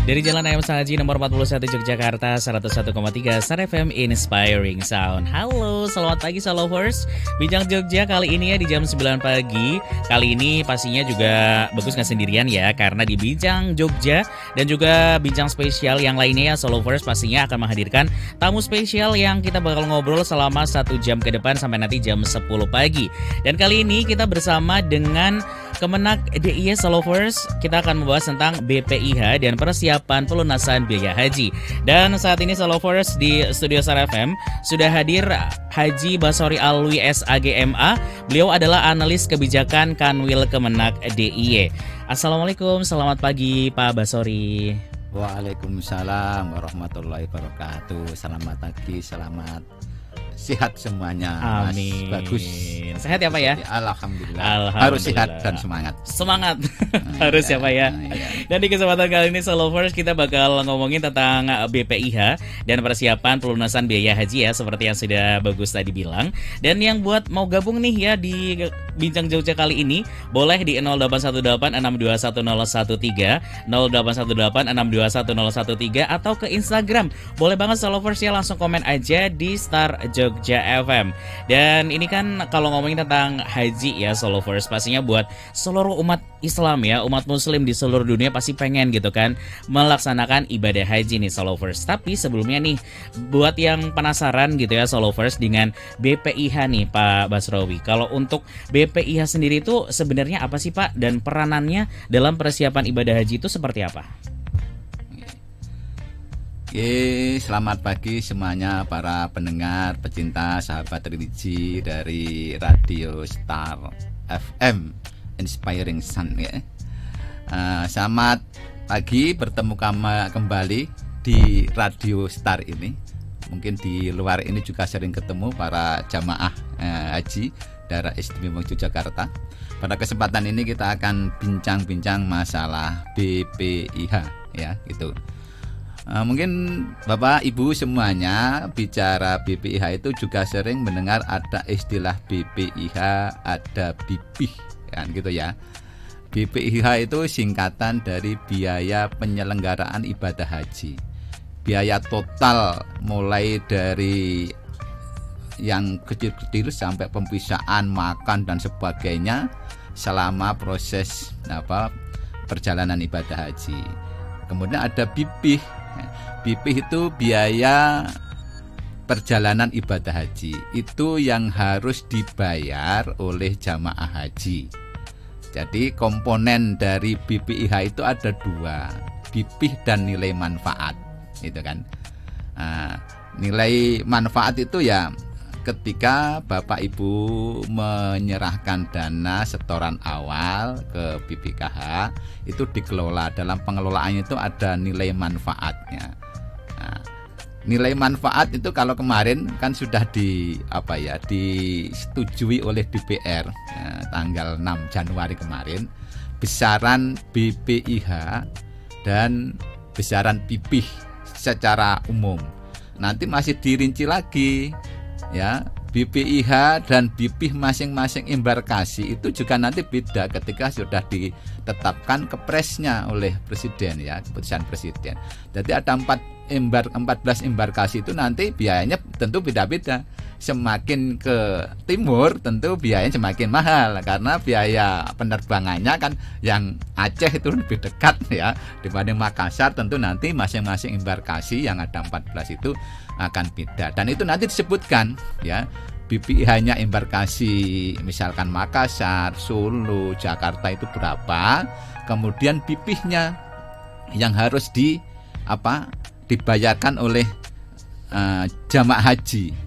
Dari Jalan Ayam Saji nomor 41 Yogyakarta 101,3 Star FM Inspiring Sound. Halo, selamat pagi Solovers. Bincang Jogja kali ini ya di jam 9 pagi. Kali ini pastinya juga bagus gak sendirian ya, karena di Bincang Jogja dan juga bincang spesial yang lainnya ya Solovers pastinya akan menghadirkan tamu spesial yang kita bakal ngobrol selama 1 jam ke depan sampai nanti jam 10 pagi. Dan kali ini kita bersama dengan Kemenak DIY Solovers. Kita akan membahas tentang BPIH dan persiapan pelunasan biaya haji. Dan saat ini Solovers di Studio Star FM sudah hadir Haji Basori Alwi SAGMA. Beliau adalah analis kebijakan Kanwil Kemenak DIY. Assalamualaikum, selamat pagi Pak Basori. Waalaikumsalam warahmatullahi wabarakatuh. Selamat pagi, selamat sehat semuanya. Amin. Mas Bagus. Sehat ya Pak ya? Alhamdulillah. Harus sehat dan semangat. Semangat. Harus ya Pak ya. Dan di kesempatan kali ini Solovers kita bakal ngomongin tentang BPIH dan persiapan pelunasan biaya haji ya, seperti yang sudah Bagus tadi bilang. Dan yang buat mau gabung nih ya di Bincang Jogja kali ini, boleh di 0818621013, 0818621013 atau ke Instagram. Boleh banget Solovers ya, langsung komen aja di Star Jogja FM. Dan ini kan kalau ngomongin tentang haji ya Solovers, pastinya buat seluruh umat Islam ya, umat muslim di seluruh dunia pasti pengen gitu kan melaksanakan ibadah haji nih Solovers. Tapi sebelumnya nih, buat yang penasaran gitu ya Solovers dengan BPIH nih Pak Basrawi, kalau untuk BPIH sendiri itu sebenarnya apa sih Pak, dan peranannya dalam persiapan ibadah haji itu seperti apa? Oke, selamat pagi semuanya para pendengar, pecinta, sahabat religi dari Radio Star FM Inspiring Sound ya. Selamat pagi, bertemu kembali di Radio Star ini. Mungkin di luar ini juga sering ketemu para jamaah haji daerah istimewa Yogyakarta. Pada kesempatan ini kita akan bincang-bincang masalah BPIH ya, gitu. Mungkin Bapak Ibu semuanya bicara BPIH itu juga sering mendengar ada istilah BPIH, ada BIPIH kan gitu ya. BPIH itu singkatan dari biaya penyelenggaraan ibadah haji. Biaya total mulai dari yang kecil-kecil sampai pembiayaan makan dan sebagainya selama proses perjalanan ibadah haji. Kemudian ada BIPIH. BIPIH itu biaya perjalanan ibadah haji. Itu yang harus dibayar oleh jamaah haji. Jadi komponen dari BPIH itu ada 2, BIPIH dan nilai manfaat, gitu kan. Nilai manfaat itu ya ketika Bapak Ibu menyerahkan dana setoran awal ke BPKH, itu dikelola, dalam pengelolaannya itu ada nilai manfaatnya. Nilai manfaat itu kalau kemarin kan sudah disetujui oleh DPR tanggal 6 Januari kemarin, besaran BPIH dan besaran BIPIH secara umum. Nanti masih dirinci lagi ya, BPIH dan BIPIH masing-masing embarkasi itu juga nanti beda ketika sudah ditetapkan kepresnya oleh presiden ya, keputusan presiden. Jadi ada 14 embarkasi itu nanti biayanya tentu beda-beda. Semakin ke timur tentu biayanya semakin mahal, karena biaya penerbangannya kan yang Aceh itu lebih dekat ya dibanding Makassar. Tentu nanti masing-masing embarkasi yang ada 14 itu akan beda, dan itu nanti disebutkan ya, BPIH-nya embarkasi misalkan Makassar, Solo, Jakarta itu berapa, kemudian BIPIH-nya yang harus dibayarkan oleh jamaah haji.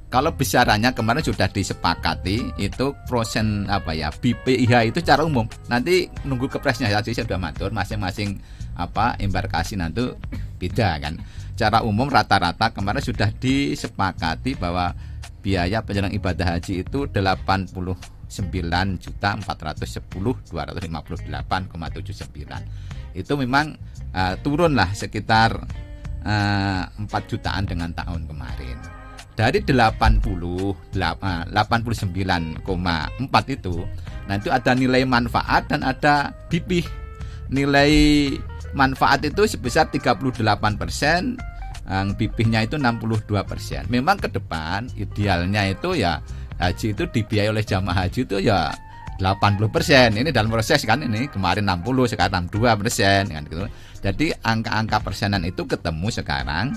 Kalau besarannya kemarin sudah disepakati, itu persen BPIH itu secara umum. Nanti nunggu kepresnya ya, sudah matur masing-masing embarkasi nanti beda kan. Secara umum rata-rata kemarin sudah disepakati bahwa biaya penyelenggaraan ibadah haji itu 89.410.258,79. Itu memang turunlah sekitar 4 jutaan dengan tahun kemarin. Dari 89,4 itu, nah itu ada nilai manfaat dan ada BIPIH. Nilai manfaat itu sebesar 38%, bibihnya itu 62%. Memang ke depan idealnya itu ya haji itu dibiayai oleh jamaah haji itu ya 80%. Ini dalam proses kan, ini kemarin 60, sekarang 62% kan gitu. Jadi angka-angka persenan itu ketemu sekarang.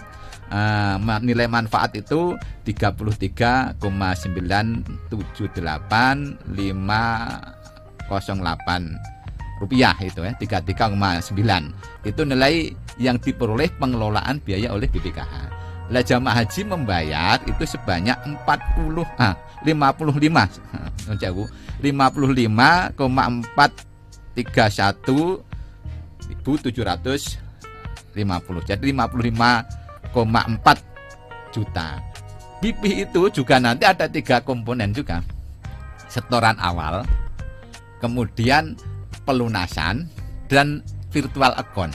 Nilai manfaat itu 33,978508 rupiah itu ya, 33,9 itu nilai yang diperoleh pengelolaan biaya oleh BPKH. Lah jamaah haji membayar itu sebanyak 55,750. Jadi 55,4 juta. Bibih itu juga nanti ada 3 komponen juga. Setoran awal, kemudian pelunasan, dan virtual account.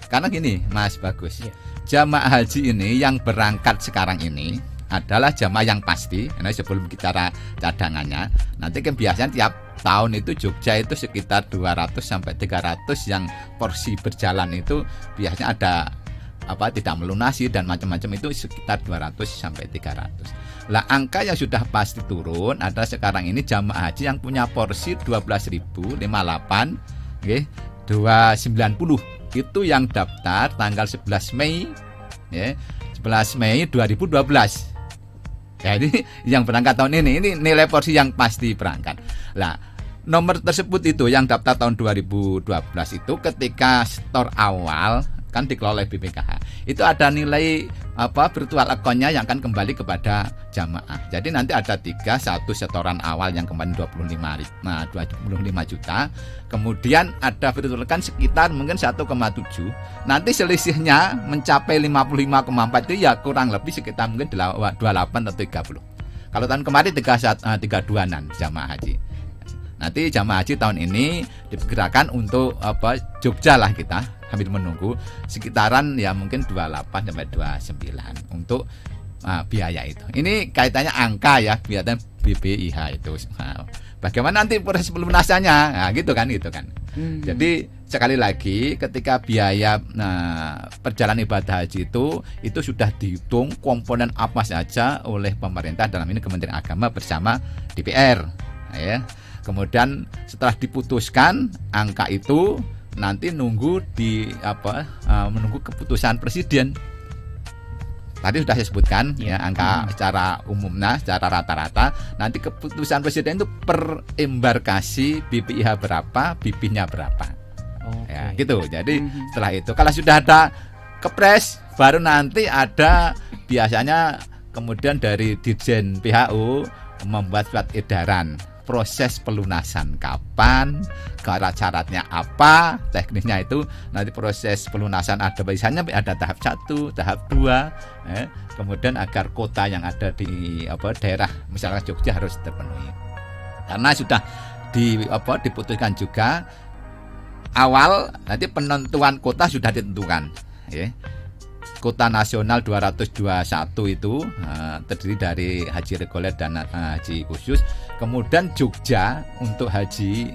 Karena gini Mas Bagus, jamaah haji ini yang berangkat sekarang ini adalah jamaah yang pasti. Karena sebelum bicara cadangannya, nanti kan biasanya tiap tahun itu Jogja itu sekitar 200 sampai 300 yang porsi berjalan itu biasanya ada tidak melunasi dan macam-macam, itu sekitar 200 sampai 300. Lah angka yang sudah pasti turun adalah sekarang ini jamaah haji yang punya porsi 12.058, okay, 290 itu yang daftar tanggal 11 Mei ya, 11 Mei 2012. Jadi yang berangkat tahun ini nilai porsi yang pasti berangkat. Lah nomor tersebut itu yang daftar tahun 2012 itu ketika setor awal kan dikelola oleh BPKH. Itu ada nilai virtual account-nya yang akan kembali kepada jamaah. Jadi nanti ada 3, satu setoran awal yang kemarin 25 juta. Kemudian ada virtual account sekitar mungkin 1,7. Nanti selisihnya mencapai 55,4 itu ya kurang lebih sekitar mungkin 28 atau 30. Kalau tahun kemarin 32-an jamaah haji. Nanti jamaah haji tahun ini diperkirakan untuk Jogja lah kita sambil menunggu sekitaran ya mungkin 28 sampai 29 untuk biaya itu. Ini kaitannya angka ya, biaya BPIH itu. Bagaimana nanti proses pelunasannya? Gitu kan. Jadi sekali lagi ketika biaya perjalanan ibadah haji itu sudah dihitung komponen apa saja oleh pemerintah, dalam ini Kementerian Agama bersama DPR ya. Kemudian setelah diputuskan angka itu nanti menunggu keputusan presiden. Tadi sudah saya sebutkan ya angka secara umumnya, secara rata-rata. Nanti keputusan presiden itu per embarkasi BPIH berapa, BPIH berapa. Ya, gitu. Jadi setelah itu kalau sudah ada kepres, baru nanti ada biasanya kemudian dari Dirjen PHU membuat surat edaran. Proses pelunasan kapan, syaratnya apa, teknisnya itu nanti proses pelunasan ada biasanya ada tahap 1, tahap 2, kemudian agar kota yang ada di daerah misalnya Jogja harus terpenuhi. Karena sudah diputuskan juga awal nanti penentuan kota sudah ditentukan, ya. Kota nasional 221 itu terdiri dari haji reguler dan haji khusus. Kemudian Jogja untuk haji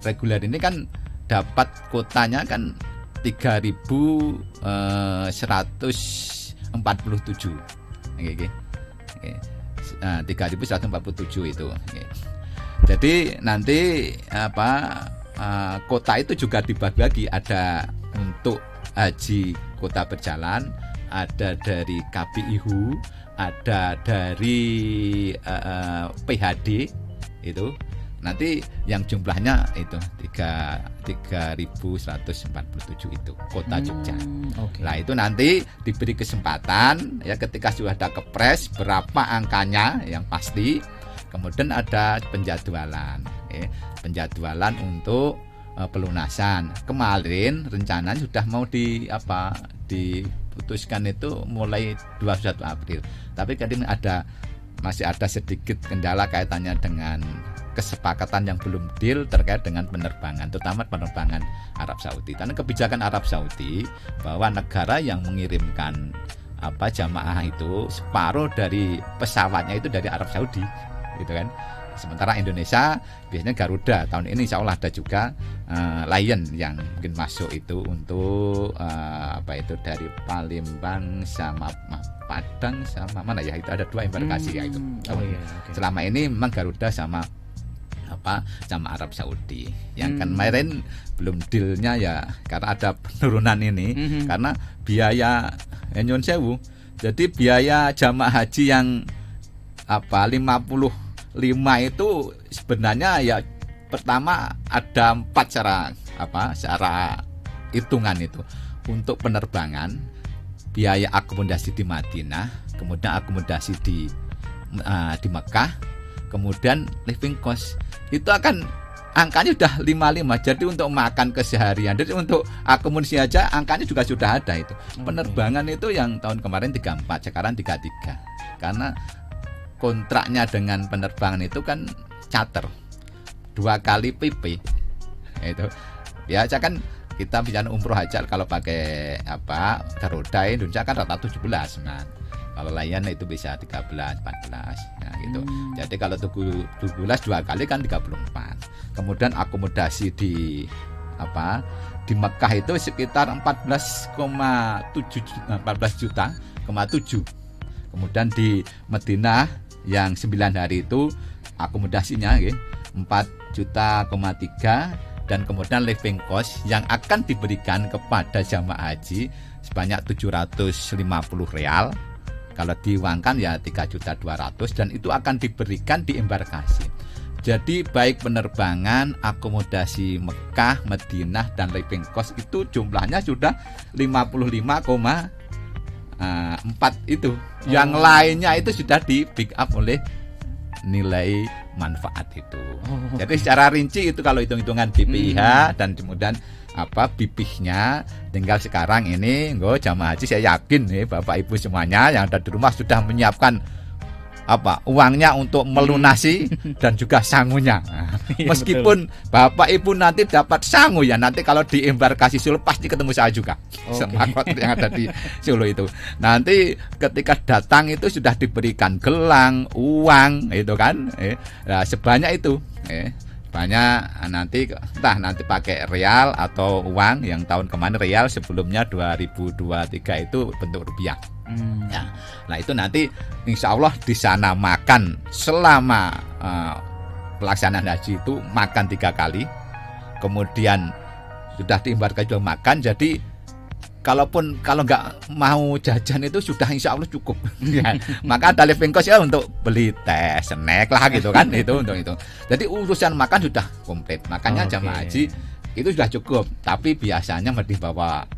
reguler ini kan dapat kotanya kan 3.147. 3.147 itu. Jadi nanti kota itu juga dibagi-bagi, ada untuk haji kota berjalan, ada dari KPIHU, ada dari PHD itu. Nanti yang jumlahnya itu 3.147 itu kota Jogja. Nah itu nanti diberi kesempatan ya ketika sudah ada kepres berapa angkanya yang pasti. Kemudian ada penjadwalan, penjadwalan untuk pelunasan. Kemarin rencananya sudah mau diputuskan itu mulai 21 April. Tapi kadang masih ada sedikit kendala kaitannya dengan kesepakatan yang belum deal terkait dengan penerbangan, terutama penerbangan Arab Saudi. Karena kebijakan Arab Saudi bahwa negara yang mengirimkan jamaah itu separuh dari pesawatnya itu dari Arab Saudi, gitu kan. Sementara Indonesia biasanya Garuda. Tahun ini insya Allah ada juga Lion yang mungkin masuk itu untuk dari Palembang sama Padang sama mana ya, itu ada 2 embarkasi ya itu. Okay. Selama ini memang Garuda sama Arab Saudi. Yang kemarin belum dealnya ya karena ada penurunan ini karena biaya Nyun Sewu. Jadi biaya jamaah haji yang 55 itu sebenarnya ya pertama ada 4 secara hitungan itu. Untuk penerbangan, biaya akomodasi di Madinah, kemudian akomodasi di Mekah, kemudian living cost itu akan angkanya sudah 55. Jadi untuk makan keseharian, jadi untuk akomodasi aja angkanya juga sudah ada itu. Penerbangan itu yang tahun kemarin 34, sekarang 33. Karena kontraknya dengan penerbangan itu kan charter 2 kali PP. Itu biasa kan kita bicara umroh haji kalau pakai Garuda Indonesia kan rata 17 kan. Kalau Lion itu bisa 13, 14 ya gitu. Jadi kalau 17 2 kali kan 34. Kemudian akomodasi di Mekah itu sekitar 14,7 juta. Kemudian di Madinah yang 9 hari itu akomodasinya 4,3 juta, dan kemudian living cost yang akan diberikan kepada jamaah haji sebanyak 750 real. Kalau diuangkan ya 3.200.000, dan itu akan diberikan di embarkasi. Jadi baik penerbangan, akomodasi Mekah, Madinah, dan living cost itu jumlahnya sudah 55,4 itu. Yang lainnya itu sudah di pick up oleh nilai manfaat itu. Jadi secara rinci itu kalau hitung-hitungan BPIH dan kemudian bipihnya, tinggal sekarang ini jamaah haji saya yakin nih Bapak Ibu semuanya yang ada di rumah sudah menyiapkan uangnya untuk melunasi dan juga sangunya. Meskipun Bapak Ibu nanti dapat sangu ya, nanti kalau di embarkasi Solo pasti ketemu saya juga. Semakot yang ada di Solo itu. Nanti ketika datang itu sudah diberikan gelang, uang itu kan. Nah, sebanyak itu. Banyak nanti entah nanti pakai real atau uang. Yang tahun kemarin real, sebelumnya 2023 itu bentuk rupiah. Ya, nah itu nanti insya Allah di sana makan selama pelaksanaan haji itu makan 3 kali, kemudian sudah diembarkasi juga makan. Jadi kalau nggak mau jajan itu sudah insya Allah cukup. Ya, maka ada living cost ya untuk beli teh, snack lah gitu kan, itu untuk itu. Jadi urusan makan sudah komplit. Makanya jamaah haji itu sudah cukup. Tapi biasanya mesti bawa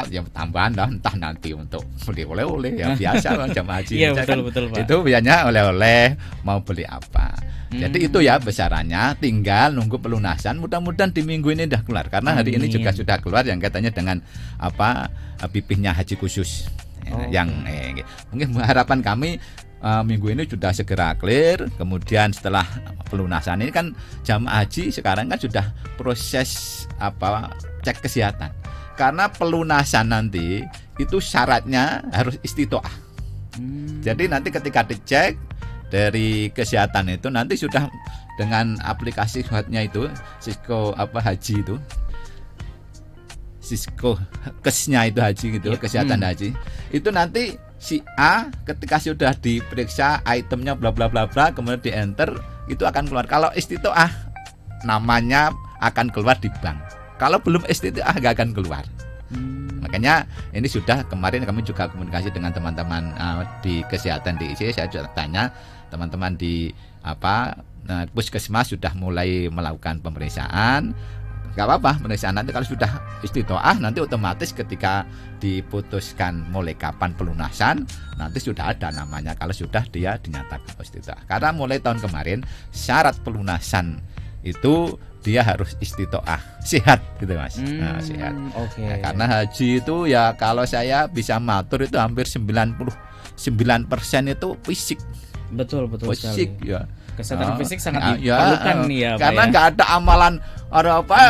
yang tambahan lah, entah nanti untuk beli oleh-oleh ya biasa jamaah haji. Iya betul Pak. Itu biasanya oleh-oleh mau beli apa. Jadi itu ya besarannya, tinggal nunggu pelunasan. Mudah-mudahan di minggu ini sudah keluar, karena hari ini juga sudah keluar yang katanya dengan bipihnya haji khusus. Yang mungkin harapan kami minggu ini sudah segera clear. Kemudian setelah pelunasan ini kan jamaah haji sekarang kan sudah proses cek kesehatan. Karena pelunasan nanti itu syaratnya harus istitoah. Jadi nanti ketika dicek dari kesehatan itu nanti sudah dengan aplikasi webnya itu Cisco haji itu, Cisco kesnya itu haji gitu, kesehatan haji itu nanti si A ketika sudah diperiksa itemnya bla bla bla bla, kemudian di enter itu akan keluar. Kalau istitoah namanya akan keluar di bank. Kalau belum istitoah nggak akan keluar. Makanya ini sudah kemarin kami juga komunikasi dengan teman-teman di kesehatan di IC. Saya juga tanya teman-teman di puskesmas sudah mulai melakukan pemeriksaan. Gak apa-apa pemeriksaan, nanti kalau sudah istitoah nanti otomatis ketika diputuskan mulai kapan pelunasan nanti sudah ada namanya kalau sudah dia dinyatakan istitoah. Karena mulai tahun kemarin syarat pelunasan itu dia harus istitoah sehat gitu Mas. Sehat. Nah, karena haji itu ya kalau saya bisa matur itu hampir 99% itu fisik. Betul fisik sekali. Ya. Kesehatan fisik sangat diperlukan nih ya. Karena nggak ada amalan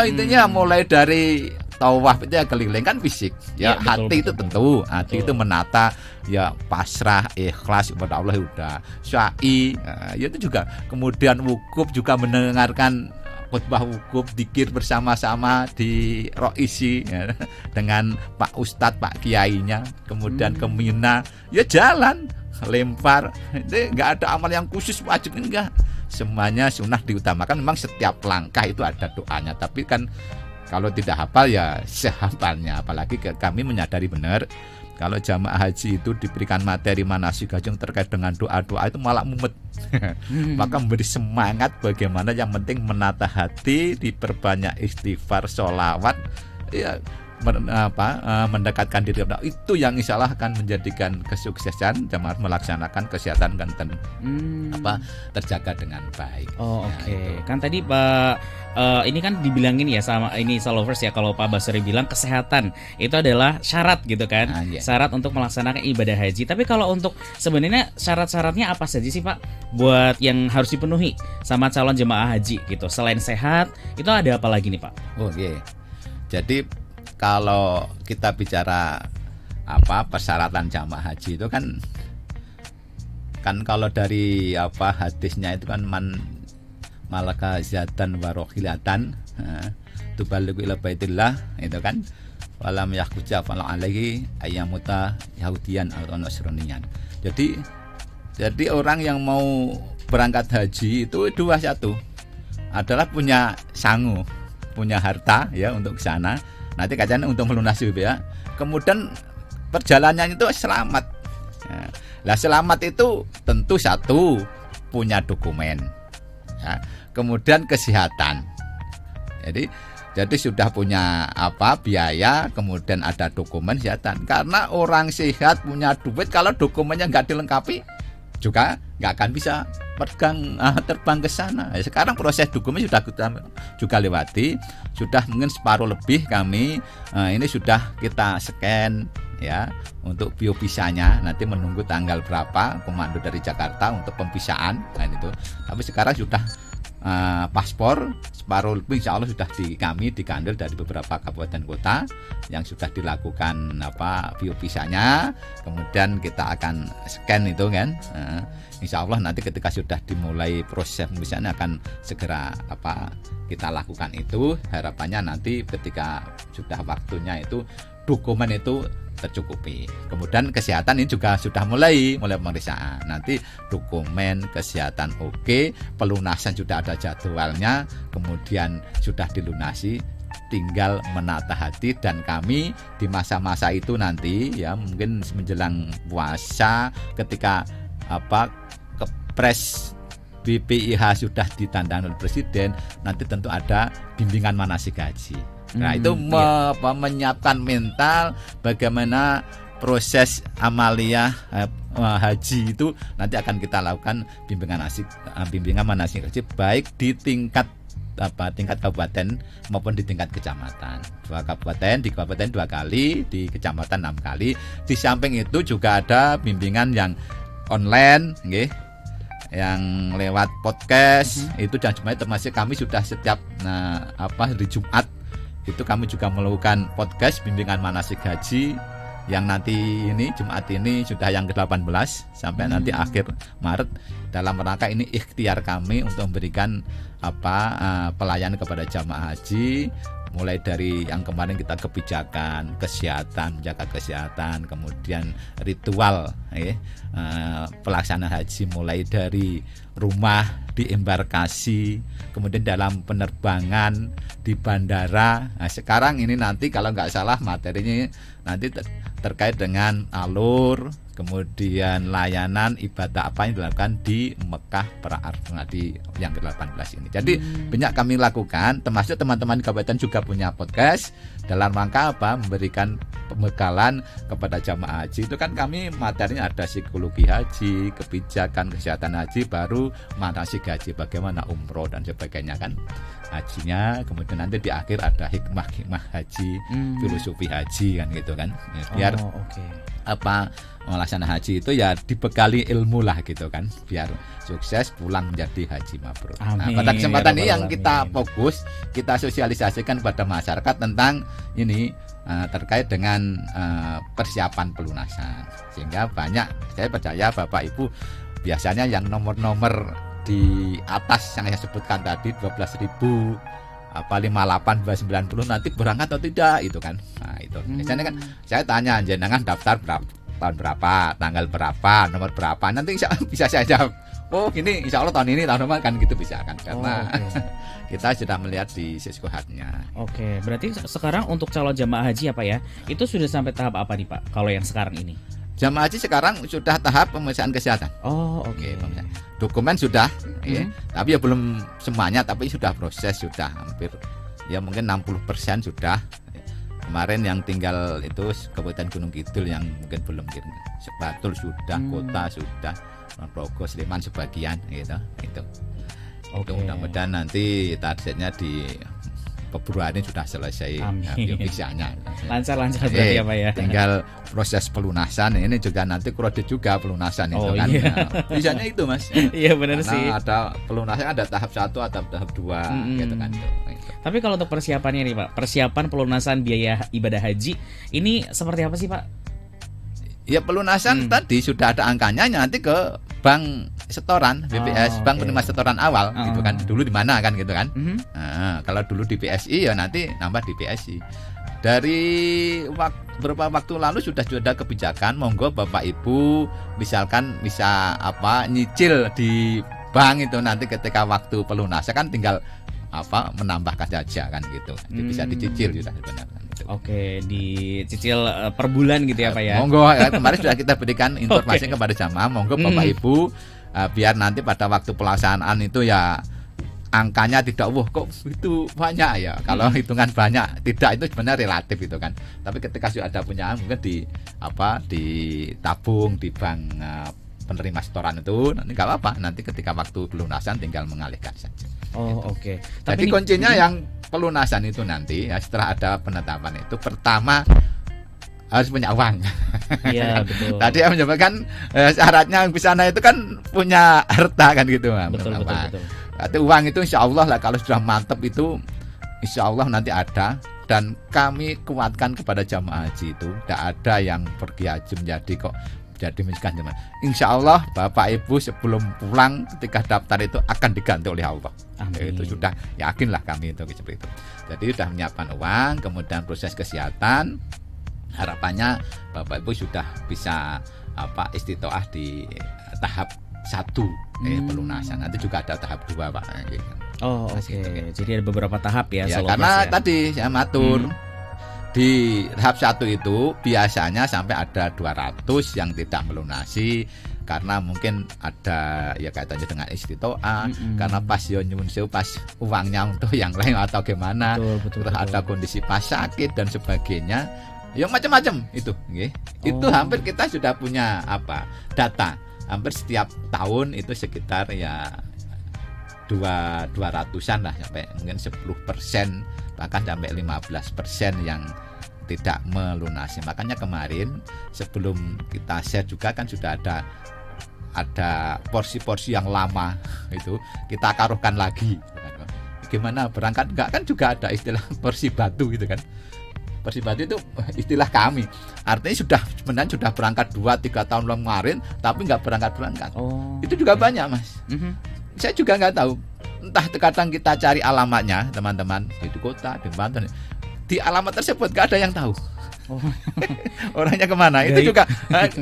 intinya mulai dari tawaf itu ya keliling kan fisik. Ya, hati itu tentu, hati itu menata, ya pasrah, ikhlas kepada Allah udah. Syai, ya itu juga. Kemudian wukuf juga mendengarkan khutbah wukuf, dikir bersama-sama di Roisi ya, dengan Pak Ustadz, Pak Kiainya. Kemudian ke Mina, ya jalan, lempar. Ini nggak ada amal yang khusus wajib, enggak. Semuanya sunnah diutamakan. Memang setiap langkah itu ada doanya. Tapi kan kalau tidak hafal ya sehafalnya. Apalagi kami menyadari benar kalau jamaah haji itu diberikan materi manasik haji yang terkait dengan doa-doa itu malah mumet. Maka memberi semangat bagaimana yang penting menata hati, diperbanyak istighfar, sholawat, ya mendekatkan diri kepada itu yang insya Allah akan menjadikan kesuksesan jamaah melaksanakan kesehatan dan terjaga dengan baik. Oke. Kan tadi Pak ini kan dibilangin ya sama ini Salovers ya, kalau Pak Basri bilang kesehatan itu adalah syarat gitu kan, syarat untuk melaksanakan ibadah haji. Tapi kalau untuk sebenarnya syarat-syaratnya apa saja sih Pak buat yang harus dipenuhi sama calon jemaah haji gitu? Selain sehat itu ada apa lagi nih Pak? Oke. Jadi kalau kita bicara persyaratan jamaah haji itu kan kalau dari hadisnya itu kan malaka zatan warohilatan tubalighu ila baitillah itu kan walam yakhruja fala alaihi ayyamuta yahudiyan atau nasraniyan. Jadi orang yang mau berangkat haji itu satu adalah punya sangu, punya harta ya untuk ke sana. Nanti kajian untuk melunasi ya. Kemudian perjalanannya itu selamat. Nah, selamat itu tentu satu punya dokumen. Ya. Kemudian kesehatan. Jadi sudah punya biaya, kemudian ada dokumen kesehatan. Karena orang sehat punya duit, kalau dokumennya nggak dilengkapi juga nggak akan bisa terbang ke sana. Sekarang proses dokumen sudah kita juga lewati, sudah mungkin separuh lebih kami ini sudah kita scan ya untuk biopisanya. Nanti menunggu tanggal berapa komando dari Jakarta untuk pempisaan kan itu. Tapi sekarang sudah paspor separuh lebih insya Allah sudah kami dikandel dari beberapa kabupaten kota yang sudah dilakukan biopisanya. Kemudian kita akan scan itu kan. Insya Allah nanti ketika sudah dimulai proses pemeriksaan akan segera kita lakukan itu. Harapannya nanti ketika sudah waktunya itu dokumen itu tercukupi. Kemudian kesehatan ini juga sudah mulai pemeriksaan. Nanti dokumen kesehatan oke, pelunasan sudah ada jadwalnya, kemudian sudah dilunasi, tinggal menata hati. Dan kami di masa-masa itu nanti ya mungkin menjelang puasa ketika kepres BPIH sudah ditandang oleh Presiden, nanti tentu ada bimbingan manasik haji. Nah itu menyiapkan mental bagaimana proses amaliyah haji itu nanti akan kita lakukan bimbingan manasik haji baik di tingkat kabupaten maupun di tingkat kecamatan. Di kabupaten 2 kali, di kecamatan 6 kali. Di samping itu juga ada bimbingan yang online, yang lewat podcast itu, dan semuanya termasuk kami sudah setiap hari Jumat itu kami juga melakukan podcast bimbingan manasik haji yang nanti ini Jumat ini sudah yang ke-18 sampai nanti akhir Maret, dalam rangka ini ikhtiar kami untuk memberikan pelayanan kepada jamaah haji, mulai dari yang kemarin kita kebijakan kesehatan, menjaga kesehatan, kemudian ritual pelaksanaan haji mulai dari rumah di embarkasi, kemudian dalam penerbangan di bandara. Nah, sekarang ini nanti kalau nggak salah materinya nanti terkait dengan alur, kemudian layanan ibadah apa yang dilakukan di Mekah Arafah di yang ke-18 ini. Jadi banyak kami lakukan, termasuk teman-teman di kabupaten juga punya podcast dalam rangka memberikan pembekalan kepada jamaah haji itu kan kami materinya ada psikologi haji, kebijakan kesehatan haji, baru manasik haji, bagaimana umroh dan sebagainya kan hajinya, kemudian nanti di akhir ada hikmah haji, filosofi haji kan gitu kan, biar melaksanakan haji itu ya dibekali ilmu lah gitu kan, biar sukses pulang menjadi haji mabrur. Nah, pada kesempatan ini yang kita fokus, kita sosialisasikan pada masyarakat tentang ini terkait dengan persiapan pelunasan, sehingga banyak, saya percaya Bapak Ibu biasanya yang nomor-nomor di atas yang saya sebutkan tadi 12.000 58 290 nanti berangkat atau tidak itu kan. Nah itu biasanya kan saya tanya jenengan daftar tahun berapa, tanggal berapa, nomor berapa, nanti bisa saya jawab, oh ini insya Allah tahun ini, tahun depan kan gitu bisa kan, karena kita sudah melihat di seskohatnya. Oke, berarti sekarang untuk calon jamaah haji apa ya, itu sudah sampai tahap apa nih Pak kalau yang sekarang ini? Jamaah haji sekarang sudah tahap pemeriksaan kesehatan. Dokumen sudah, tapi ya belum semuanya, tapi sudah proses, sudah hampir ya mungkin 60% sudah. Kemarin yang tinggal itu Kabupaten Gunung Kidul yang mungkin belum kirim. Sebatul sudah, Kota sudah, Ponorogo, Sleman sebagian gitu. Itu mudah-mudahan nanti targetnya di Februari sudah selesai pemeriksanya. Lancar-lancar berarti ya Pak ya. Tinggal proses pelunasan, ini juga nanti kredit juga pelunasan itu kan. Iya. Biasanya itu Mas. Iya benar sih. Ada pelunasan, ada tahap 1 atau tahap 2 gitu kan. Tapi kalau untuk persiapannya nih Pak, persiapan pelunasan biaya ibadah haji ini seperti apa sih Pak? Ya pelunasan tadi sudah ada angkanya, nanti ke bank setoran BPS, bank penerima setoran awal gitu kan. Dulu di mana kan gitu kan. Nah, kalau dulu di BSI ya nanti nambah di BSI. Dari beberapa waktu lalu sudah ada kebijakan, monggo Bapak Ibu misalkan bisa nyicil di bank itu, nanti ketika waktu pelunasan kan tinggal menambahkan saja kan gitu. Jadi bisa dicicil sudah sebenarnya. Oke, dicicil per bulan gitu ya Pak ya. Monggo, kemarin sudah kita berikan informasi kepada jamaah, monggo Bapak Ibu biar nanti pada waktu pelaksanaan itu ya angkanya tidak kok itu banyak ya. Kalau hitungan banyak tidak, itu sebenarnya relatif itu kan. Tapi ketika sudah ada punya mungkin ditabung di bank penerima setoran itu, nanti nggak apa-apa, nanti ketika waktu pelunasan tinggal mengalihkan saja. Jadi kuncinya yang pelunasan itu nanti ya, setelah ada penetapan itu pertama harus punya uang. Iya betul. Tadi saya menyampaikan syaratnya di sana itu kan punya harta kan gitu. Betul. Berarti uang itu insya Allah lah, kalau sudah mantap itu insya Allah nanti ada. Dan kami kuatkan kepada jamaah haji itu tidak ada yang pergi haji menjadi kok jadi miskin. Insya Allah Bapak Ibu sebelum pulang ketika daftar itu akan diganti oleh Allah. Itu sudah yakinlah kami itu seperti itu. Jadi sudah menyiapkan uang, kemudian proses kesehatan, harapannya Bapak Ibu sudah bisa istitoah di tahap 1 pelunasan. Nanti juga ada tahap 2 Pak. Jadi ada beberapa tahap ya. Karena tadi saya matur. Di tahap 1 itu biasanya sampai ada 200 yang tidak melunasi karena mungkin ada ya kaitannya dengan istitoah, karena pas nyuwun sewu pas uangnya untuk yang lain atau gimana, terus ada kondisi pas sakit dan sebagainya, ya macam-macam itu. Itu hampir kita sudah punya data, hampir setiap tahun itu sekitar ya 200-an lah, sampai mungkin 10%, bahkan sampai 15% yang tidak melunasi. Makanya kemarin sebelum kita share juga kan sudah ada porsi-porsi yang lama itu kita karuhkan lagi. Gimana berangkat enggak, kan juga ada istilah porsi batu gitu kan. Porsi batu itu istilah kami. Artinya sebenarnya sudah berangkat 2-3 tahun kemarin tapi enggak berangkat. Itu juga banyak Mas. Saya juga nggak tahu, entah kadang kita cari alamatnya teman-teman di kota, di Banten, di alamat tersebut nggak ada yang tahu. Orangnya kemana? Itu juga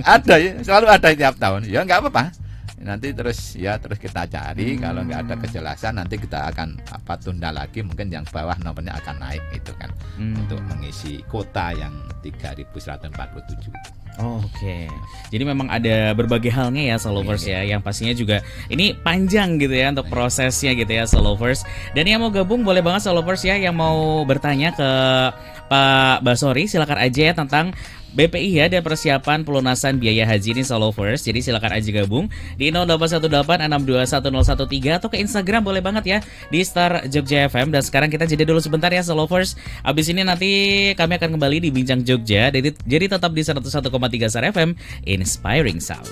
ada ya, selalu ada tiap tahun. Ya nggak apa-apa. Nanti terus kita cari. Kalau nggak ada kejelasan nanti kita akan tunda lagi. Mungkin yang bawah nomornya akan naik itu kan, untuk mengisi kota yang 3.147. Oke, jadi memang ada berbagai halnya ya Solovers ya, yang pastinya juga ini panjang gitu ya untuk prosesnya gitu ya Solovers. Dan yang mau gabung boleh banget Solovers ya, yang mau bertanya ke Pak Basori silakan aja ya tentang BPI ya dan persiapan pelunasan biaya haji ini Solovers. Jadi silakan aja gabung di 0818621013 atau ke Instagram boleh banget ya di Star Jogja FM. Dan sekarang kita jeda dulu sebentar ya Solovers. Abis ini nanti kami akan kembali di Bincang Jogja. Jadi tetap di 101,3 Star FM Inspiring Sound.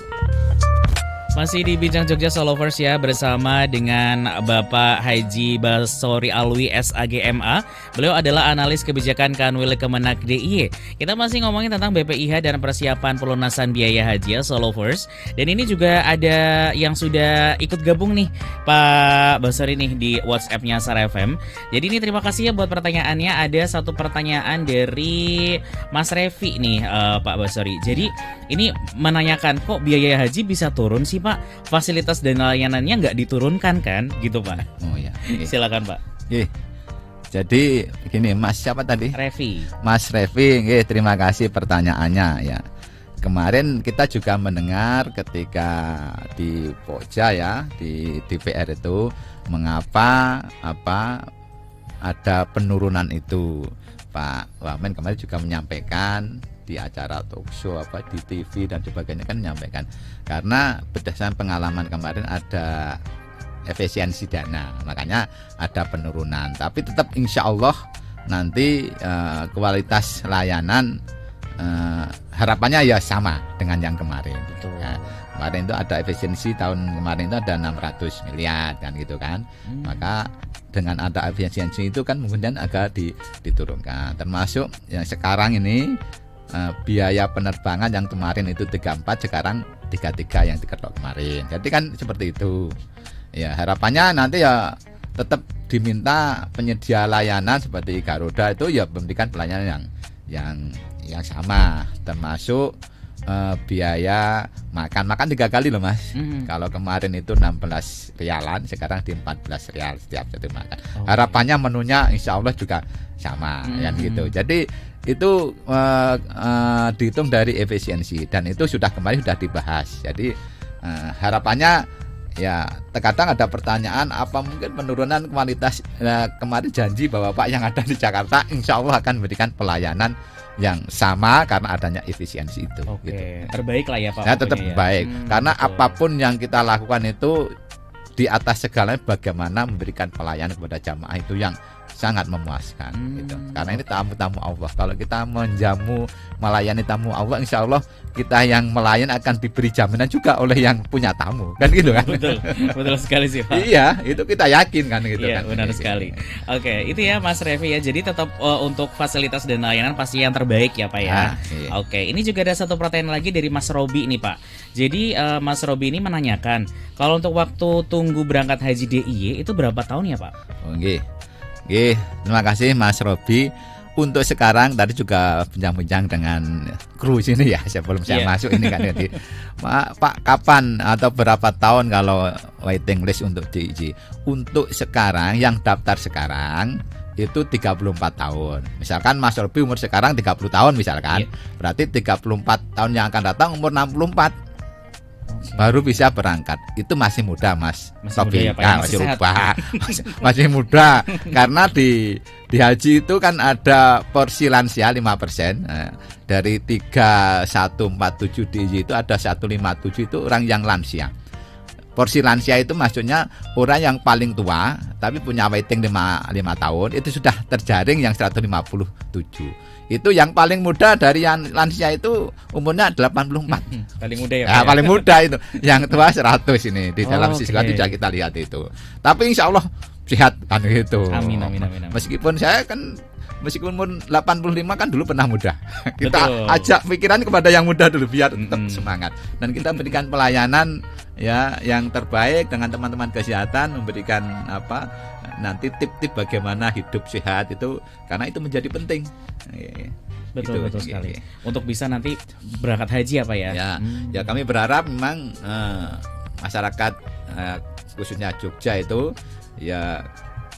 Masih di Bincang Jogja Solovers ya bersama dengan Bapak Haji Basori Alwi SAGMA. Beliau adalah analis kebijakan Kanwil Kemenak DIY. Kita masih ngomongin tentang BPIH dan persiapan pelunasan biaya haji ya Solovers. Dan ini juga ada yang sudah ikut gabung nih Pak Basori nih di WhatsApp-nya Star FM. Jadi ini terima kasih ya buat pertanyaannya. Ada satu pertanyaan dari Mas Revi nih Pak Basori. Jadi ini menanyakan kok biaya haji bisa turun sih Pak, fasilitas dan layanannya nggak diturunkan kan, gitu Pak? Oh ya. Silakan Pak. Jadi gini, Mas siapa tadi? Revi. Mas Revi, terima kasih pertanyaannya ya. Kemarin kita juga mendengar ketika di Pokja ya, di DPR itu mengapa ada penurunan itu. Pak Wamen kemarin juga menyampaikan di acara talk show di TV dan sebagainya kan menyampaikan karena berdasarkan pengalaman kemarin ada efisiensi dana makanya ada penurunan tapi tetap insya Allah nanti kualitas layanan harapannya ya sama dengan yang kemarin. Betul. Ya, kemarin itu ada efisiensi tahun kemarin itu ada 600 miliar kan gitu kan maka dengan ada efisiensi itu kan kemudian agak diturunkan termasuk yang sekarang ini biaya penerbangan yang kemarin itu 34 sekarang 33 yang diketok kemarin. Jadi kan seperti itu. Ya, harapannya nanti ya tetap diminta penyedia layanan seperti Garuda itu ya memberikan pelayanan yang sama termasuk biaya makan 3 kali loh Mas. Kalau kemarin itu 16 rialan sekarang di 14 rial setiap satu makan. Harapannya menunya insya Allah juga sama yang gitu. Jadi itu dihitung dari efisiensi dan itu kemarin sudah dibahas. Jadi harapannya ya terkadang ada pertanyaan apa mungkin penurunan kualitas kemarin janji bahwa Pak yang ada di Jakarta insya Allah akan memberikan pelayanan yang sama karena adanya efisiensi itu. Oke, gitu. Terbaik lah ya Pak. Ya tetap baik karena betul. apapun yang kita lakukan itu di atas segalanya bagaimana memberikan pelayanan kepada jamaah itu yang sangat memuaskan gitu. Karena ini tamu-tamu Allah. Kalau kita melayani tamu Allah, insya Allah kita yang melayan akan diberi jaminan juga oleh yang punya tamu, kan gitu kan? Betul sekali sih Pak. Iya, itu kita yakin kan gitu iya, kan. Benar sekali. Oke, itu ya Mas Revi ya. Jadi tetap untuk fasilitas dan layanan pasti yang terbaik ya Pak ya. Iya. Oke, ini juga ada satu pertanyaan lagi dari Mas Robi nih Pak. Jadi Mas Robi ini menanyakan kalau untuk waktu tunggu berangkat haji DIY itu berapa tahun ya Pak? Terima kasih Mas Robi. Untuk sekarang tadi juga bincang-bincang dengan kru sini ya sebelum saya masuk ini kan jadi Pak kapan atau berapa tahun kalau waiting list untuk DIY. Untuk sekarang yang daftar sekarang itu 34 tahun. Misalkan Mas Robi umur sekarang 30 tahun misalkan. Berarti 34 tahun yang akan datang umur 64. Baru bisa berangkat. Itu masih muda Mas Robi. Masih muda karena di haji itu kan ada porsi lansia 5%. Dari 3147 DIY itu ada 157 itu orang yang lansia. Porsi lansia itu maksudnya orang yang paling tua tapi punya waiting 5 tahun itu sudah terjaring yang 157. Itu yang paling muda dari yang lansia itu umurnya 84. Paling muda ya. Paling muda itu. Yang tua 100 ini di dalam siswa itu sudah kita lihat itu. Tapi insya Allah sehat kan gitu. Amin. Meskipun saya kan meskipun umur 85 kan dulu pernah muda. Kita ajak pikiran kepada yang muda dulu biar tetap semangat. Dan kita berikan pelayanan ya yang terbaik dengan teman-teman kesehatan memberikan nanti tip-tip bagaimana hidup sehat itu karena itu menjadi penting. Betul sekali. Untuk bisa nanti berangkat haji apa ya? Ya kami berharap memang masyarakat khususnya Jogja itu ya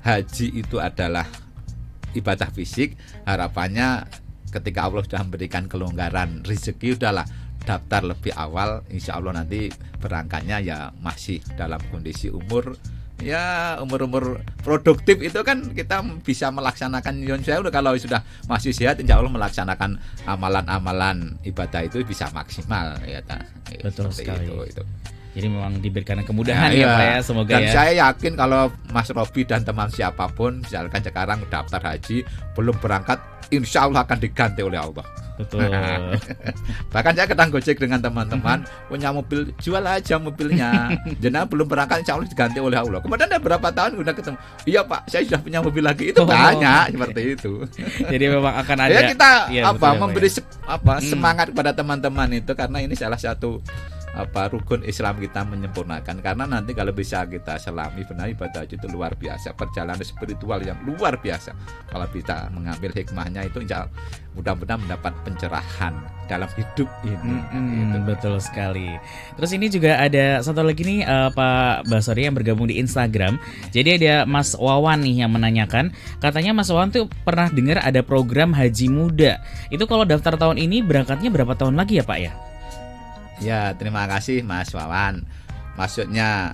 haji itu adalah ibadah fisik, harapannya ketika Allah sudah memberikan kelonggaran rezeki, udahlah daftar lebih awal, insya Allah nanti berangkatnya ya masih dalam kondisi umur produktif, itu kan kita bisa melaksanakan kalau sudah masih sehat, insya Allah melaksanakan amalan-amalan ibadah itu bisa maksimal ya. Betul sekali itu. Jadi memang diberikan kemudahan ya Pak ya, semoga dan ya. Saya yakin kalau Mas Robi dan teman siapapun misalkan sekarang daftar haji belum berangkat, insya Allah akan diganti oleh Allah. Betul. Bahkan saya kadang gojek dengan teman-teman, punya mobil, jual aja mobilnya. Jenah belum berangkat, insya Allah diganti oleh Allah. Kemudian ada berapa tahun udah ketemu, iya Pak, saya sudah punya mobil lagi. Itu banyak seperti itu. Jadi memang akan ada. Ya kita betul, memberi semangat kepada teman-teman itu, karena ini salah satu rukun Islam kita menyempurnakan. Karena nanti kalau bisa kita selami benar, ibadah haji itu luar biasa, perjalanan spiritual yang luar biasa. Kalau kita mengambil hikmahnya itu, mudah-mudahan mendapat pencerahan dalam hidup ini. Betul sekali. Terus ini juga ada satu lagi nih Pak Basori yang bergabung di Instagram. Jadi ada Mas Wawan nih yang menanyakan, katanya Mas Wawan tuh pernah dengar ada program haji muda. Itu kalau daftar tahun ini berangkatnya berapa tahun lagi ya Pak ya? Ya, terima kasih Mas Wawan. Maksudnya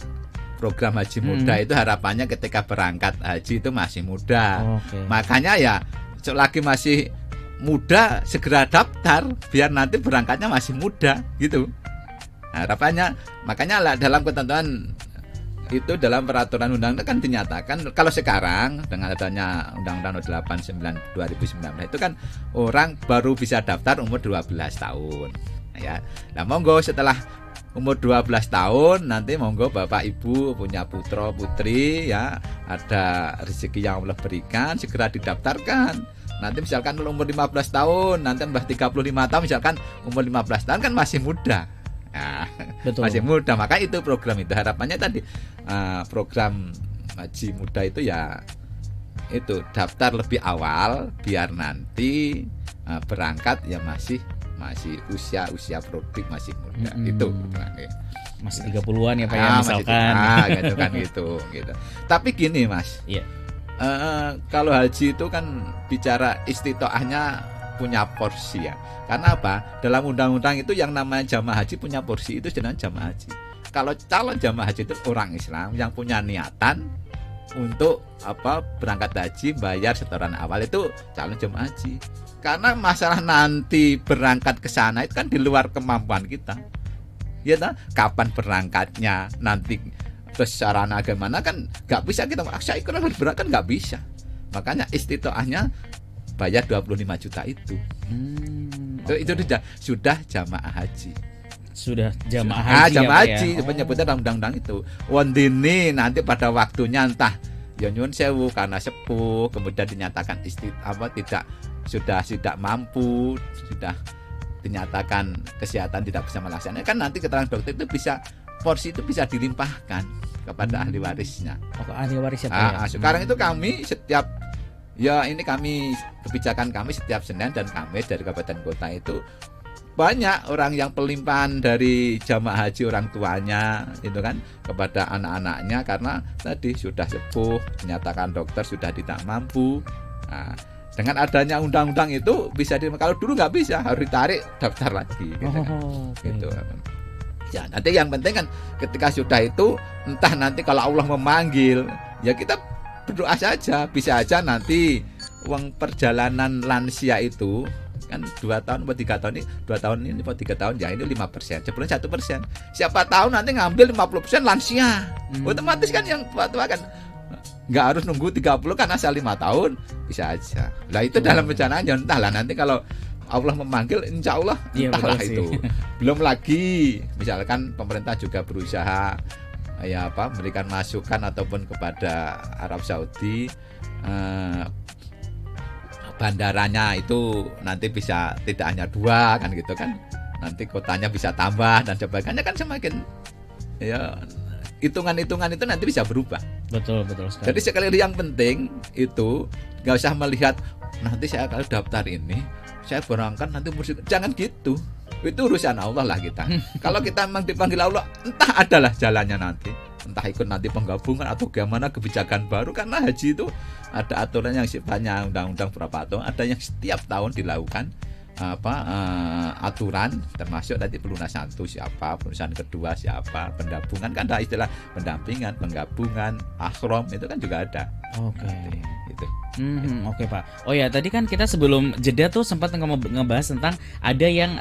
program haji muda itu harapannya ketika berangkat haji itu masih muda. Makanya ya selagi masih muda segera daftar biar nanti berangkatnya masih muda gitu. Harapannya, makanya lah dalam ketentuan itu, dalam peraturan undang-undang kan dinyatakan kalau sekarang dengan adanya Undang-Undang 89 2019 itu kan orang baru bisa daftar umur 12 tahun. Ya, nah monggo setelah umur 12 tahun nanti monggo Bapak Ibu punya putra putri ya, ada rezeki yang Allah berikan, segera didaftarkan. Nanti misalkan umur 15 tahun, nanti tambah 35 tahun, misalkan umur 15 tahun kan masih muda. Nah, masih muda, maka itu program itu harapannya tadi program haji muda itu ya itu daftar lebih awal biar nanti berangkat ya masih usia produktif, masih muda. Itu masih 30-an ya Pak ya misalkan. Gitu kan gitu. Tapi gini Mas. Iya. Kalau haji itu kan bicara istitoahnya punya porsi ya. Karena apa? Dalam undang-undang itu yang namanya jamaah haji punya porsi, itu jenenge jamaah haji. Kalau calon jamaah haji itu orang Islam yang punya niatan untuk berangkat haji, bayar setoran awal, itu calon jamaah haji. Karena masalah nanti berangkat ke sana itu kan di luar kemampuan kita. Ya kan? Kapan berangkatnya, nanti sarana bagaimana kan nggak bisa kita saya ikut berangkat, nggak bisa. Makanya istitoahnya bayar 25 juta itu. Itu sudah jamaah haji. Sudah jamaah haji. Jamaah haji penyebutnya dalam undang-undang itu. Wondini nanti pada waktunya entah ya nyuwun sewu karena sepuh kemudian dinyatakan tidak mampu, sudah dinyatakan kesehatan tidak bisa melaksanakan, kan nanti keterangan dokter itu porsi itu bisa dilimpahkan kepada ahli warisnya. Ahli warisnya. Sekarang itu kami kebijakan kami setiap Senin dan Kamis dari kabupaten kota itu banyak orang yang pelimpahan dari jamaah haji orang tuanya itu kan kepada anak-anaknya karena tadi sudah sepuh, dinyatakan dokter sudah tidak mampu. Dengan adanya undang-undang itu bisa kalau dulu nggak bisa, harus ditarik daftar lagi gitu. Ya nanti yang penting kan ketika sudah itu, entah nanti kalau Allah memanggil ya kita berdoa saja. Bisa aja nanti uang perjalanan lansia itu kan 2 tahun atau 3 tahun ini, 2 tahun ini atau 3 tahun ya ini 5%, sebenarnya 1%. Siapa tahu nanti ngambil 50% lansia. Otomatis kan yang tua kan nggak harus nunggu 30 kan, asal 5 tahun bisa aja. Lah itu dalam perencanaan ya entahlah nanti kalau Allah memanggil insya Allah entahlah itu. Belum lagi misalkan pemerintah juga berusaha memberikan masukan ataupun kepada Arab Saudi bandaranya itu nanti bisa tidak hanya 2 kan gitu kan, nanti kotanya bisa tambah dan sebagainya kan, semakin hitungan-hitungan itu nanti bisa berubah. Betul sekali. Jadi sekali yang penting itu nggak usah melihat nanti saya kalau daftar ini saya berangkat nanti jangan gitu. Itu urusan Allah lah kita. Kalau kita memang dipanggil Allah, entah adalah jalannya nanti. entah ikut nanti penggabungan atau bagaimana kebijakan baru, karena haji itu ada aturan yang sifatnya undang-undang berapa tahun, ada yang setiap tahun dilakukan aturan, termasuk nanti pelunasan satu siapa, pelunasan kedua siapa, pendampingan kan ada istilah pendampingan, penggabungan, akhrom itu kan juga ada. Oke. Gitu. Oke Pak. Oh ya, tadi kan kita sebelum jeda tuh sempat ngebahas tentang ada yang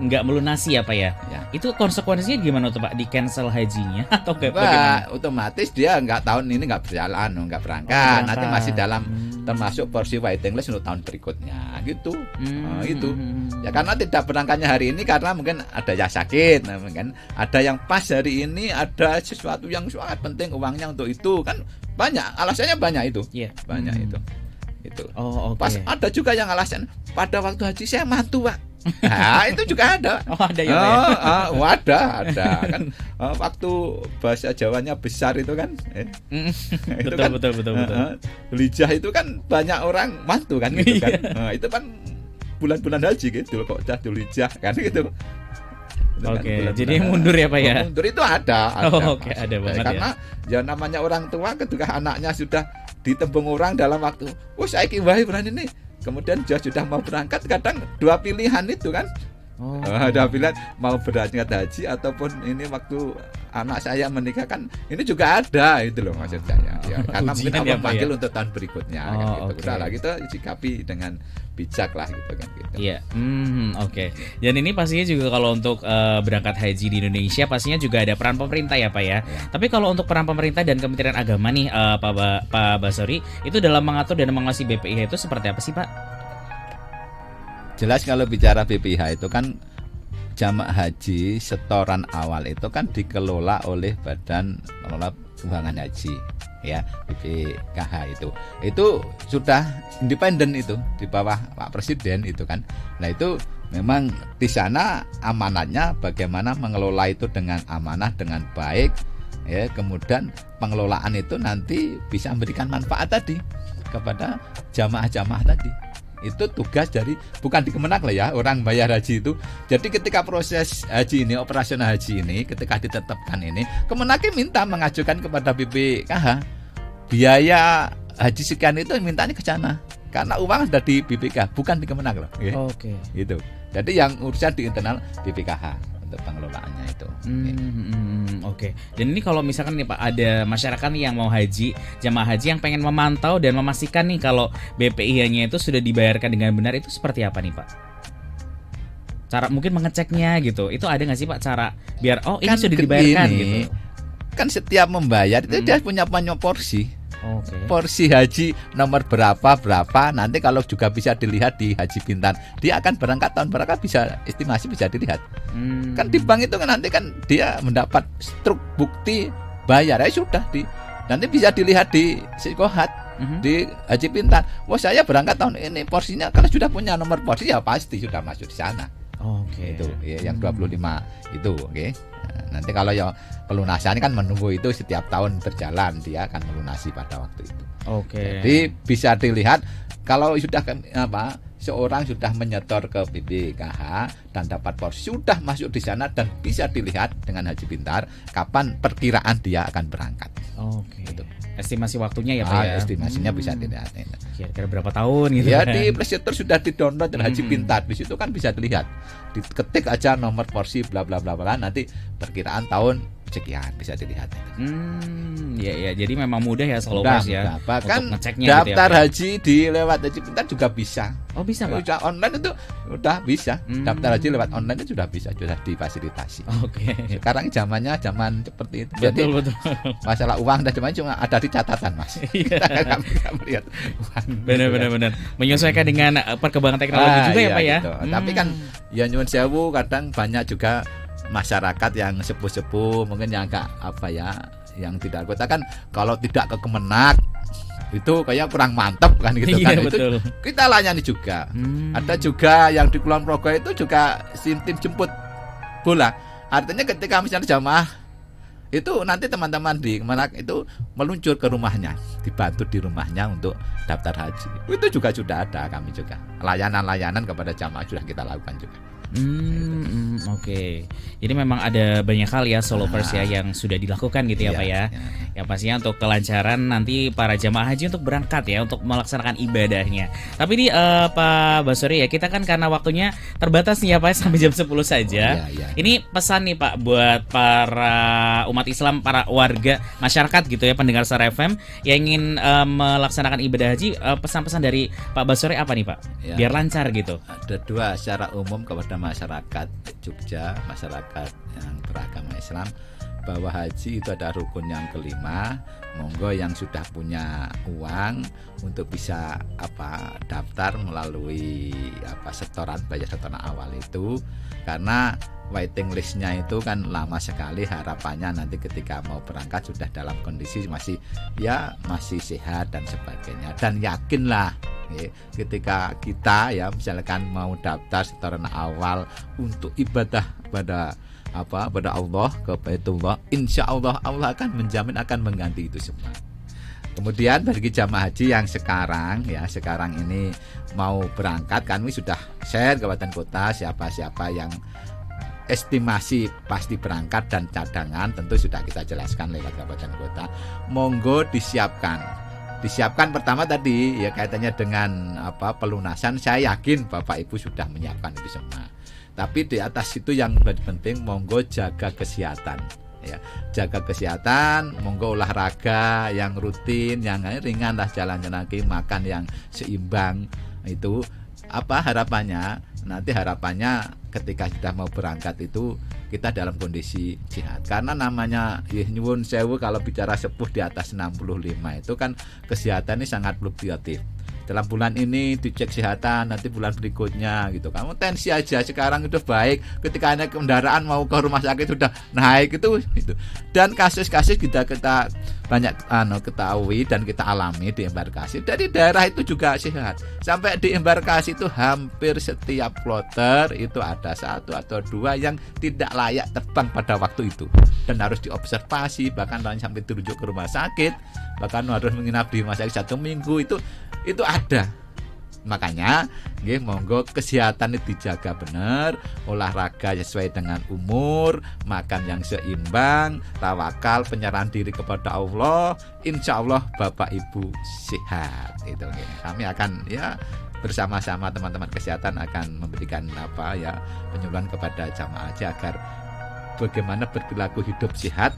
nggak melunasi ya Pak ya. Itu konsekuensinya gimana tuh Pak? Di cancel hajinya atau bagaimana? Otomatis dia tahun ini nggak berjalan, nggak berangkat. Nanti masih dalam termasuk porsi waiting list untuk tahun berikutnya gitu. Itu. Ya karena tidak berangkatnya hari ini karena mungkin ada yang sakit, mungkin ada yang pas hari ini ada sesuatu yang sangat penting uangnya untuk itu kan. Banyak alasannya, banyak itu. Banyak itu. Oh, Pas ada juga yang alasan pada waktu haji saya mantu Pak. Nah, itu juga ada. Ada ya Pak. Ada kan waktu bahasa Jawanya besar itu kan. Betul. Lijah itu kan banyak orang mantu kan gitu kan. Itu kan bulan-bulan haji gitu kok udah Lijah kan gitu. Oke, jadi mundur ya Pak ya? Mundur itu ada ada banget karena ya namanya orang tua ketika anaknya sudah ditembung orang dalam waktu, saya kiwai bulan ini, kemudian dia sudah mau berangkat, kadang dua pilihan itu kan. Ada pilihan mau berangkat haji ataupun ini waktu anak saya menikah kan, ini juga ada itu loh maksud saya. Ya, karena mungkin Allah panggil untuk tahun berikutnya kan gitu. Udah lah kita sikapi dengan bijak lah gitu kan gitu. Iya. Oke. Dan ini pastinya juga kalau untuk berangkat haji di Indonesia pastinya juga ada peran pemerintah ya Pak ya. Tapi kalau untuk peran pemerintah dan Kementerian Agama nih Pak Basori itu dalam mengatur dan mengawasi BPIH itu seperti apa sih Pak? Jelas kalau bicara BPIH itu kan jamaah haji setoran awal itu kan dikelola oleh Badan Pengelola Keuangan Haji ya, BPKH itu sudah independen, itu di bawah Pak Presiden itu kan. Nah itu memang di sana amanatnya bagaimana mengelola itu dengan amanah, dengan baik ya, kemudian pengelolaan itu nanti bisa memberikan manfaat tadi kepada jamaah-jamaah tadi. Itu tugas dari, bukan di Kemenak lah ya, orang bayar haji itu. Jadi ketika proses haji ini, operasional haji ini, ketika ditetapkan ini, Kemenak minta mengajukan kepada BPKH biaya haji sekian, itu mintanya ke sana karena uang ada di BPKH, bukan di Kemenak loh. Oke. Gitu. Jadi yang urusan di internal BPKH untuk pengelolaannya itu. Oke. Dan ini kalau misalkan nih Pak, ada masyarakat yang mau haji, jamaah haji yang pengen memantau dan memastikan nih kalau BPIH-nya itu sudah dibayarkan dengan benar, itu seperti apa nih Pak? Cara mungkin mengeceknya gitu, itu ada nggak sih Pak cara biar ini sudah dibayarkan gitu? Kan setiap membayar itu dia punya porsi. Okay. Porsi haji nomor berapa nanti kalau juga bisa dilihat di Haji Pintar, dia akan berangkat tahun berapa, bisa estimasi, bisa dilihat. Kan di bank itu kan nanti kan dia mendapat struk bukti bayar, sudah nanti bisa dilihat di Sikohat, di Haji Pintar. Saya berangkat tahun ini, porsinya karena sudah punya nomor porsi ya pasti sudah masuk di sana. Itu ya, yang 25 itu nanti kalau ya pelunasan kan menunggu itu setiap tahun berjalan, dia akan melunasi pada waktu itu. Jadi bisa dilihat kalau sudah seorang sudah menyetor ke BPKH dan dapat porsi, sudah masuk di sana dan bisa dilihat dengan Haji Pintar kapan perkiraan dia akan berangkat. Gitu. Estimasi waktunya ya Pak ya. Estimasinya bisa dilihat. Kira-kira berapa tahun gitu ya kan? Di Play Store sudah di-download dan Haji Pintar, di situ kan bisa dilihat. Diketik aja nomor porsi bla bla bla bla, nanti perkiraan tahun sekian bisa dilihat. Ya, jadi memang mudah ya followers ya. Bahkan ngeceknya daftar gitu ya, haji di lewat Haji Pintar juga bisa. Bisa Pak? Udah online itu udah bisa. Daftar haji lewat online itu sudah bisa, sudah difasilitasi. Sekarang zamannya zaman seperti itu. Betul. Masalah uang dan cuma ada di catatan Mas. Kita nggak melihat. Benar. Menyesuaikan dengan perkembangan teknologi juga ya Pak ya. Gitu. Tapi kan ya nyuwun sewu, kadang banyak juga masyarakat yang sepuh-sepuh mungkin yang agak yang tidak anggota kan, kalau tidak ke Kemenak itu kayak kurang mantap kan gitu kan. Betul. Itu kita layani juga. Ada juga yang di Kulon Progo itu juga tim jemput bola. Artinya ketika misalnya jamaah itu nanti teman-teman di Kemenak itu meluncur ke rumahnya, dibantu di rumahnya untuk daftar haji. Itu juga sudah ada, kami juga layanan-layanan kepada jamaah sudah kita lakukan juga. Oke. Jadi memang ada banyak hal ya Solovers ya yang sudah dilakukan gitu ya Iya, Pak ya. iya. Yang pastinya untuk kelancaran nanti para jamaah haji untuk berangkat ya untuk melaksanakan ibadahnya. Tapi nih Pak Basori ya, kita kan karena waktunya terbatas nih ya Pak sampai jam 10 saja. Iya. Ini pesan nih Pak buat para umat Islam, para warga masyarakat gitu ya, pendengar Star FM yang ingin melaksanakan ibadah haji, pesan-pesan dari Pak Basori apa nih Pak? Ya. Biar lancar gitu. Ada dua secara umum kepada masyarakat Jogja, masyarakat yang beragama Islam, bahwa haji itu ada rukun yang kelima. Monggo yang sudah punya uang untuk bisa daftar melalui bayar setoran awal itu, karena waiting listnya itu kan lama sekali. Harapannya nanti ketika mau berangkat sudah dalam kondisi masih sehat dan sebagainya, dan yakinlah ketika kita ya misalkan mau daftar setoran awal untuk ibadah pada Allah ke Baitullah, insya Allah Allah akan menjamin, akan mengganti itu semua. Kemudian bagi jamaah haji yang sekarang ini mau berangkat, kami sudah share kabupaten kota siapa-siapa yang estimasi pasti berangkat dan cadangan tentu sudah kita jelaskan lewat kabupaten kota. Monggo disiapkan pertama tadi ya kaitannya dengan pelunasan. Saya yakin Bapak Ibu sudah menyiapkan itu semua. Tapi di atas itu yang lebih penting, monggo jaga kesehatan ya. Jaga kesehatan, monggo olahraga yang rutin, yang ringan lah, jalan-jalan kaki, makan yang seimbang. Itu harapannya ketika sudah mau berangkat itu kita dalam kondisi sehat. Karena namanya nyuwun sewu, kalau bicara sepuh di atas 65 itu kan kesehatan ini sangat fluktuatif. Dalam bulan ini dicek kesehatan, nanti bulan berikutnya gitu. Kamu tensi aja sekarang itu baik, ketika naik kendaraan mau ke rumah sakit sudah naik itu. Dan kasus-kasus kita banyak ketahui dan kita alami di embarkasi. Dari daerah itu juga sehat. Sampai di embarkasi itu hampir setiap kloter itu ada satu atau dua yang tidak layak terbang pada waktu itu dan harus diobservasi, bahkan sampai dirujuk ke rumah sakit, bahkan harus menginap di rumah sakit 1 minggu. Itu ada. Makanya monggo kesehatan itu dijaga benar, olahraga sesuai dengan umur, makan yang seimbang, tawakal, penyerahan diri kepada Allah, insya Allah Bapak Ibu sehat. Itu kami akan bersama-sama teman-teman kesehatan akan memberikan penyuluhan kepada jamaah haji agar bagaimana berperilaku hidup sehat.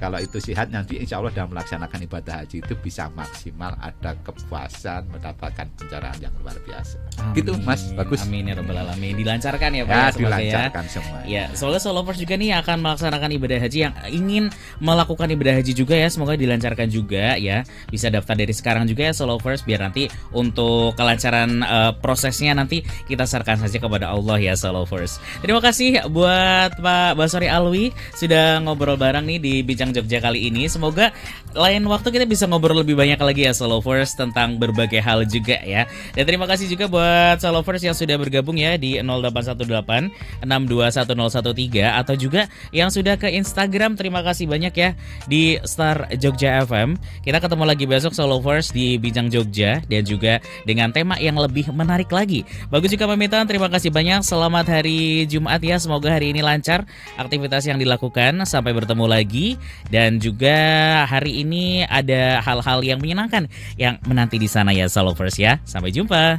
Kalau itu sehat, nanti insya Allah dalam melaksanakan ibadah haji itu bisa maksimal, ada kepuasan, mendapatkan pencerahan yang luar biasa. Amin. Gitu Mas, bagus. Amin ya rabbal alamin. Dilancarkan ya Pak. Ya, dilancarkan semua. Ya, soalnya Solovers juga nih akan melaksanakan ibadah haji, yang ingin melakukan ibadah haji juga ya, semoga dilancarkan juga ya. Bisa daftar dari sekarang juga ya Solovers, biar nanti untuk kelancaran prosesnya nanti kita serahkan saja kepada Allah ya Solovers. Terima kasih buat Pak Basori Alwi sudah ngobrol bareng nih di Bincang Jogja kali ini. Semoga lain waktu kita bisa ngobrol lebih banyak lagi ya Solovers tentang berbagai hal juga ya. Dan terima kasih juga buat Solovers yang sudah bergabung ya di 0818 621013 atau juga yang sudah ke Instagram. Terima kasih banyak ya di Star Jogja FM. Kita ketemu lagi besok Solovers di Bincang Jogja dan juga dengan tema yang lebih menarik lagi. Bagus juga pamitan, terima kasih banyak. Selamat hari Jumat ya. Semoga hari ini lancar aktivitas yang dilakukan. Sampai bertemu lagi. Dan juga hari ini ada hal-hal yang menyenangkan yang menanti di sana ya Solovers ya. Sampai jumpa.